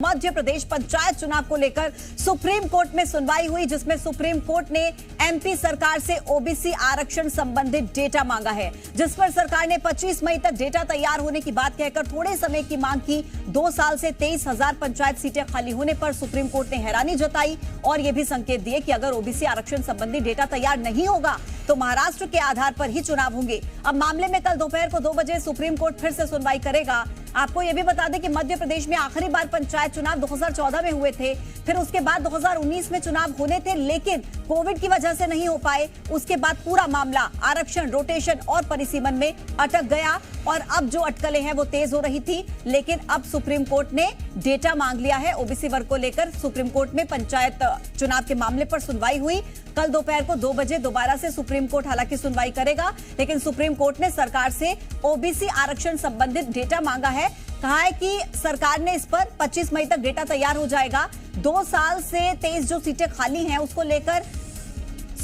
मध्य प्रदेश पंचायत चुनाव को लेकर सुप्रीम कोर्ट में सुनवाई हुई, जिसमें सुप्रीम कोर्ट ने एमपी सरकार से ओबीसी आरक्षण संबंधित डेटा मांगा है, जिस पर सरकार ने 25 मई तक डेटा तैयार होने की बात कहकर थोड़े समय की मांग की। 2 साल से 23,000 पंचायत सीटें खाली होने पर सुप्रीम कोर्ट ने हैरानी जताई और यह भी संकेत दिए कि अगर ओबीसी आरक्षण संबंधी डेटा तैयार नहीं होगा तो महाराष्ट्र के आधार पर ही चुनाव होंगे। अब मामले में कल दोपहर को 2 बजे सुप्रीम कोर्ट फिर से सुनवाई करेगा। आपको यह भी बता दें कि मध्य प्रदेश में आखिरी बार पंचायत चुनाव 2014 में हुए थे, फिर उसके बाद 2019 में चुनाव होने थे, लेकिन कोविड की वजह से नहीं हो पाए। उसके बाद पूरा मामला आरक्षण, रोटेशन और परिसीमन में अटक गया और अब जो अटकलें हैं वो तेज हो रही थी, लेकिन अब सुप्रीम कोर्ट ने डेटा मांग लिया है। ओबीसी वर्ग को लेकर सुप्रीम कोर्ट में पंचायत चुनाव के मामले पर सुनवाई हुई। कल दोपहर को 2 बजे दोबारा से सुप्रीम कोर्ट हालांकि सुनवाई करेगा, लेकिन सुप्रीम कोर्ट ने सरकार से ओबीसी आरक्षण संबंधित डेटा मांगा है। कहा है कि सरकार ने इस पर 25 मई तक डेटा तैयार हो जाएगा। 2 साल से 23 जो सीटें खाली हैं उसको लेकर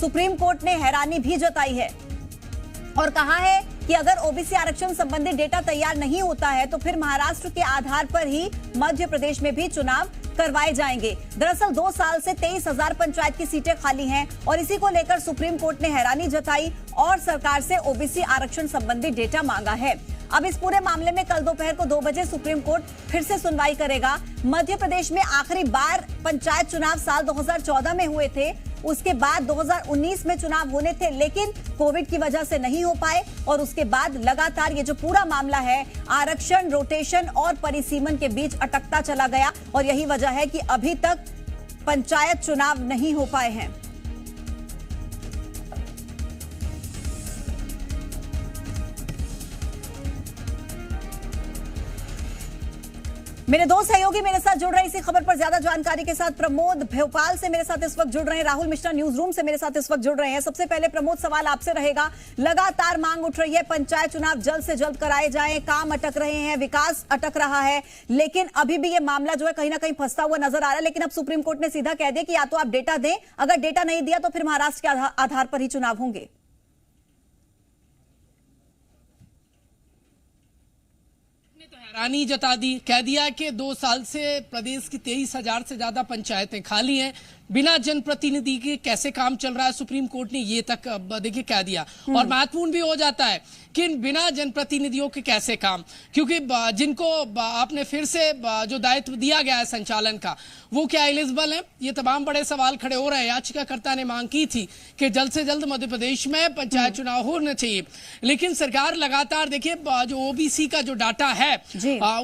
सुप्रीम कोर्ट ने हैरानी भी जताई है और कहा है कि अगर ओबीसी आरक्षण संबंधी डेटा तैयार नहीं होता है तो फिर महाराष्ट्र के आधार पर ही मध्य प्रदेश में भी चुनाव करवाए जाएंगे। दरअसल 2 साल से 23,000 पंचायत की सीटें खाली हैं और इसी को लेकर सुप्रीम कोर्ट ने हैरानी जताई और सरकार से ओबीसी आरक्षण संबंधी डेटा मांगा है। अब इस पूरे मामले में कल दोपहर को 2 बजे सुप्रीम कोर्ट फिर से सुनवाई करेगा। मध्य प्रदेश में आखिरी बार पंचायत चुनाव साल 2014 में हुए थे, उसके बाद 2019 में चुनाव होने थे, लेकिन कोविड की वजह से नहीं हो पाए और उसके बाद लगातार ये जो पूरा मामला है आरक्षण, रोटेशन और परिसीमन के बीच अटकता चला गया और यही वजह है कि अभी तक पंचायत चुनाव नहीं हो पाए हैं। मेरे 2 सहयोगी मेरे साथ जुड़ रहे हैं इसी खबर पर ज्यादा जानकारी के साथ। प्रमोद भोपाल से मेरे साथ इस वक्त जुड़ रहे हैं, राहुल मिश्रा न्यूज रूम से मेरे साथ इस वक्त जुड़ रहे हैं। सबसे पहले प्रमोद, सवाल आपसे रहेगा। लगातार मांग उठ रही है पंचायत चुनाव जल्द से जल्द कराए जाएं, काम अटक रहे हैं, विकास अटक रहा है, लेकिन अभी भी ये मामला जो है कहीं ना कहीं फंसता हुआ नजर आ रहा है। लेकिन अब सुप्रीम कोर्ट ने सीधा कह दिया कि या तो आप डेटा दें, अगर डेटा नहीं दिया तो फिर महाराष्ट्र के आधार पर ही चुनाव होंगे। हैरानी जता दी, कह दिया कि 2 साल से प्रदेश की 23,000 से ज्यादा पंचायतें खाली हैं, बिना जनप्रतिनिधि के कैसे काम चल रहा है। सुप्रीम कोर्ट ने ये तक देखिए कह दिया और महत्वपूर्ण भी हो जाता है कि बिना जनप्रतिनिधियों के कैसे काम, क्योंकि जिनको आपने फिर से जो दायित्व दिया गया है संचालन का, वो क्या एलिजिबल है, ये तमाम बड़े सवाल खड़े हो रहे हैं। याचिकाकर्ता ने मांग की थी कि जल्द से जल्द मध्य प्रदेश में पंचायत चुनाव होने चाहिए, लेकिन सरकार लगातार देखिए जो ओबीसी का जो डाटा है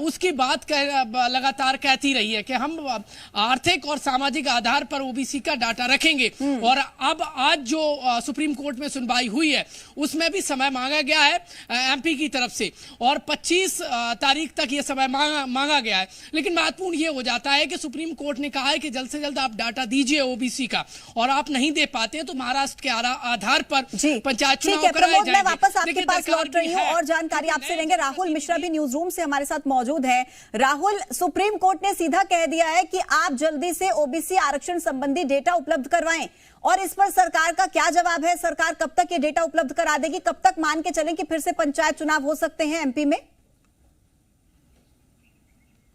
उसकी बात लगातार कहती रही है कि हम आर्थिक और सामाजिक आधार पर ओबीसी का डाटा रखेंगे। और अब आज जो सुप्रीम कोर्ट में सुनवाई हुई है उसमें भी समय मांगा गया है एमपी की तरफ से और 25 तारीख तक ये समय मांगा गया है। लेकिन महत्वपूर्ण ये हो जाता है कि सुप्रीम कोर्ट ने कहा है कि जल्द से जल्द आप डाटा दीजिए ओबीसी का, और आप नहीं दे पाते हैं तो महाराष्ट्र के आधार पर पंचायत चुनाव कराए जाएंगे। मैं वापस आपके पास लौट रही हूं और जानकारी आपसे लेंगे। राहुल मिश्रा भी न्यूज रूम से हमारे साथ मौजूद है। राहुल, सुप्रीम कोर्ट ने सीधा कह दिया है कि आप जल्दी से ओबीसी आरक्षण संबंधी डेटा उपलब्ध करवाएं और इस पर सरकार का क्या जवाब है? सरकार कब तक ये डेटा उपलब्ध करा देगी? कब तक मान के चलें कि फिर से पंचायत चुनाव हो सकते हैं एमपी में?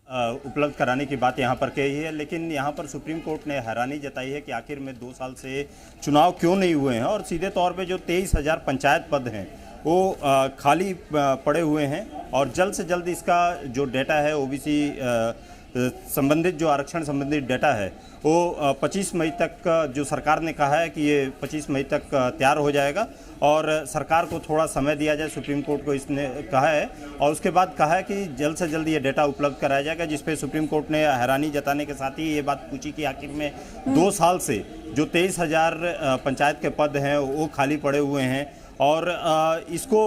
उपलब्ध कराने की बात यहाँ पर कही है, लेकिन यहाँ पर सुप्रीम कोर्ट ने हैरानी जताई है कि आखिर में 2 साल से चुनाव क्यों नहीं हुए हैं और सीधे तौर पे जो 23,000 पंचायत पद हैं वो खाली पड़े हुए हैं और जल्द से जल्द इसका जो डेटा है ओबीसी संबंधित जो आरक्षण संबंधित डेटा है वो 25 मई तक जो सरकार ने कहा है कि ये 25 मई तक तैयार हो जाएगा और सरकार को थोड़ा समय दिया जाए, सुप्रीम कोर्ट को इसने कहा है। और उसके बाद कहा है कि जल्द से जल्द ये डेटा उपलब्ध कराया जाएगा, जिस पे सुप्रीम कोर्ट ने हैरानी जताने के साथ ही ये बात पूछी कि आखिर में 2 साल से जो 23,000 पंचायत के पद हैं वो खाली पड़े हुए हैं और इसको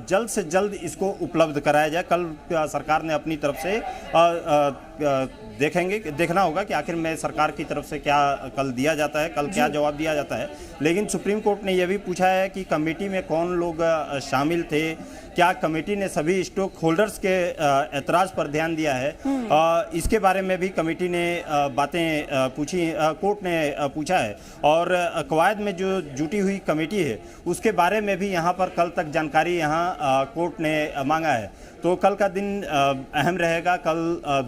जल्द से जल्द इसको उपलब्ध कराया जाए। कल सरकार ने अपनी तरफ से देखना होगा कि आखिर में सरकार की तरफ से क्या कल दिया जाता है, कल क्या जवाब दिया जाता है। लेकिन सुप्रीम कोर्ट ने यह भी पूछा है कि कमेटी में कौन लोग शामिल थे, क्या कमेटी ने सभी स्टॉक होल्डर्स के ऐतराज पर ध्यान दिया है, इसके बारे में भी कमेटी ने बातें पूछी, कोर्ट ने पूछा है। और कवायद में जो जुटी हुई कमेटी है उसके बारे में भी यहाँ पर कल तक जानकारी यहाँ कोर्ट ने मांगा है। तो कल का दिन अहम रहेगा। कल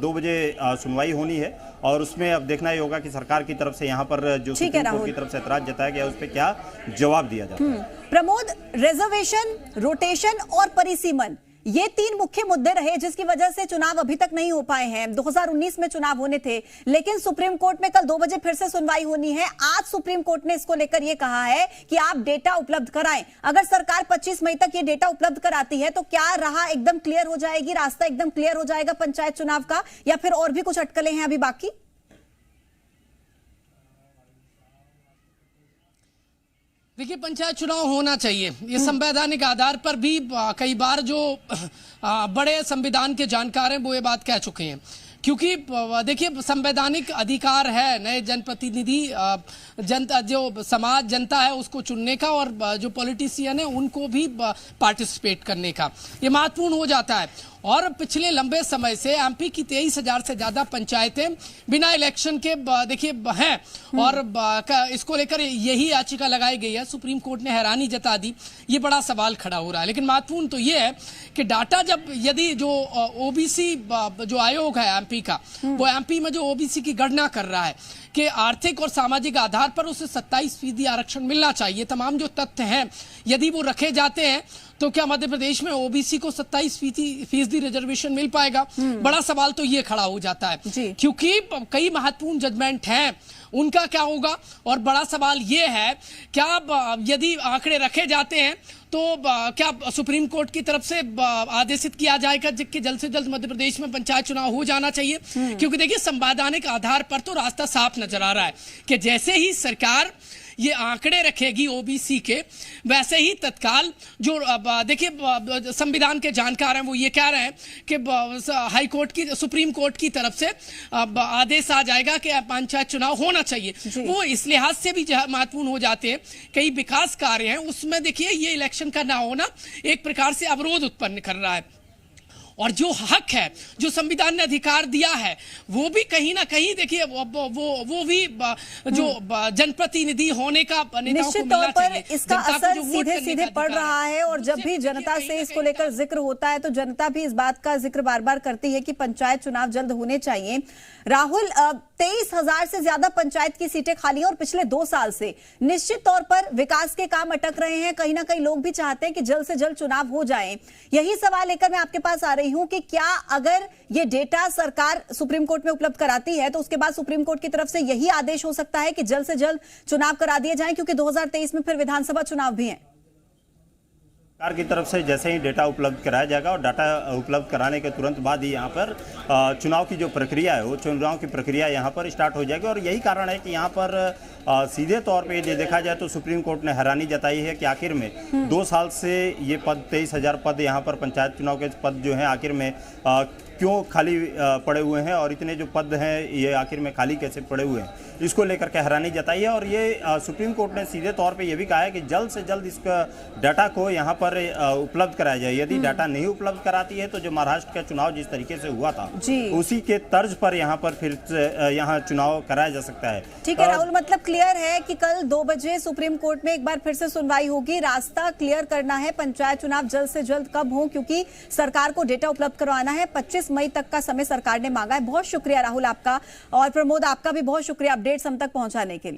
2 बजे सुनवाई होनी है और उसमें अब देखना ही होगा कि सरकार की तरफ से यहाँ पर जो सुप्रीम कोर्ट की तरफ से ऐतराज जताया गया उस पर क्या जवाब दिया जाता है। प्रमोद, रिजर्वेशन, रोटेशन और परिसीमन, ये 3 मुख्य मुद्दे रहे जिसकी वजह से चुनाव अभी तक नहीं हो पाए हैं। 2019 में चुनाव होने थे, लेकिन सुप्रीम कोर्ट में कल 2 बजे फिर से सुनवाई होनी है। आज सुप्रीम कोर्ट ने इसको लेकर यह कहा है कि आप डेटा उपलब्ध कराएं। अगर सरकार 25 मई तक ये डेटा उपलब्ध कराती है तो क्या राह एकदम क्लियर हो जाएगी, रास्ता एकदम क्लियर हो जाएगा पंचायत चुनाव का, या फिर और भी कुछ अटकलें हैं अभी बाकी? देखिए, पंचायत चुनाव होना चाहिए, ये संवैधानिक आधार पर भी कई बार जो बड़े संविधान के जानकार हैं वो ये बात कह चुके हैं। क्योंकि देखिए, संवैधानिक अधिकार है नए जनप्रतिनिधि, जनता, जो समाज, जनता है उसको चुनने का, और जो पॉलिटिशियन है उनको भी पार्टिसिपेट करने का, ये महत्वपूर्ण हो जाता है। और पिछले लंबे समय से एमपी की 23,000 से ज्यादा पंचायतें बिना इलेक्शन के देखिए हैं, और इसको लेकर यही याचिका लगाई गई है। सुप्रीम कोर्ट ने हैरानी जता दी, ये बड़ा सवाल खड़ा हो रहा है। लेकिन महत्वपूर्ण तो ये है कि डाटा जब, यदि जो ओबीसी जो आयोग है एमपी का, वो एमपी में जो ओबीसी की गणना कर रहा है कि आर्थिक और सामाजिक आधार पर उसे 27% आरक्षण मिलना चाहिए, तमाम जो तथ्य हैं यदि वो रखे जाते हैं तो क्या मध्य प्रदेश में ओबीसी को 27% रिजर्वेशन मिल पाएगा? बड़ा सवाल तो ये खड़ा हो जाता है, क्योंकि कई महत्वपूर्ण जजमेंट हैं, उनका क्या होगा? और बड़ा सवाल ये है, क्या यदि आंकड़े रखे जाते हैं तो क्या सुप्रीम कोर्ट की तरफ से आदेशित किया जाएगा कि जल्द से जल्द मध्य प्रदेश में पंचायत चुनाव हो जाना चाहिए? क्योंकि देखिए, संवैधानिक आधार पर तो रास्ता साफ नजर आ रहा है कि जैसे ही सरकार ये आंकड़े रखेगी ओबीसी के, वैसे ही तत्काल जो देखिए संविधान के जानकार हैं वो ये कह रहे हैं कि हाई कोर्ट की, सुप्रीम कोर्ट की तरफ से आदेश आ जाएगा कि पंचायत चुनाव होना चाहिए। वो इस लिहाज से भी महत्वपूर्ण हो जाते हैं, कई विकास कार्य हैं उसमें देखिए ये इलेक्शन का ना होना एक प्रकार से अवरोध उत्पन्न कर रहा है। और जो हक है, जो संविधान ने अधिकार दिया है, वो भी कहीं ना कहीं देखिए वो भी जो जनप्रतिनिधि होने का निश्चित तौर पर इसका असर सीधे सीधे पड़ रहा है। और जब भी जनता से इसको लेकर जिक्र होता है तो जनता भी इस बात का जिक्र बार बार करती है कि पंचायत चुनाव जल्द होने चाहिए। राहुल, 23,000 से ज्यादा पंचायत की सीटें खाली हैं और पिछले 2 साल से निश्चित तौर पर विकास के काम अटक रहे हैं। कहीं ना कहीं लोग भी चाहते हैं कि जल्द से जल्द चुनाव हो जाए। यही सवाल लेकर मैं आपके पास आ रही हूं कि क्या अगर ये डेटा सरकार सुप्रीम कोर्ट में उपलब्ध कराती है तो उसके बाद सुप्रीम कोर्ट की तरफ से यही आदेश हो सकता है कि जल्द से जल्द चुनाव करा दिए जाएं, क्योंकि 2023 में फिर विधानसभा चुनाव भी हैं? सरकार की तरफ से जैसे ही डेटा उपलब्ध कराया जाएगा और डाटा उपलब्ध कराने के तुरंत बाद ही यहाँ पर चुनाव की जो प्रक्रिया है वो चुनाव की प्रक्रिया यहाँ पर स्टार्ट हो जाएगी। और यही कारण है कि यहाँ पर सीधे तौर पे यदि देखा जाए तो सुप्रीम कोर्ट ने हैरानी जताई है कि आखिर में 2 साल से ये पद 23,000 पद यहाँ पर पंचायत चुनाव के पद जो हैं आखिर में क्यों खाली पड़े हुए हैं, और इतने जो पद हैं ये आखिर में खाली कैसे पड़े हुए हैं, इसको लेकर के हैरानी जताई है। और ये सुप्रीम कोर्ट ने सीधे तौर पे ये भी कहा है कि जल्द से जल्द इसका डाटा को यहाँ पर उपलब्ध कराया जाए। यदि डाटा नहीं उपलब्ध कराती है तो जो महाराष्ट्र का चुनाव जिस तरीके से हुआ था उसी के तर्ज पर यहाँ पर फिर यहाँ चुनाव कराया जा सकता है। ठीक है राहुल, मतलब क्लियर है कि कल 2 बजे सुप्रीम कोर्ट में एक बार फिर से सुनवाई होगी। रास्ता क्लियर करना है, पंचायत चुनाव जल्द से जल्द कब हो, क्योंकि सरकार को डेटा उपलब्ध करवाना है। 25 मई तक का समय सरकार ने मांगा है। बहुत शुक्रिया राहुल आपका, और प्रमोद आपका भी बहुत शुक्रिया अपडेट्स हम तक पहुंचाने के लिए।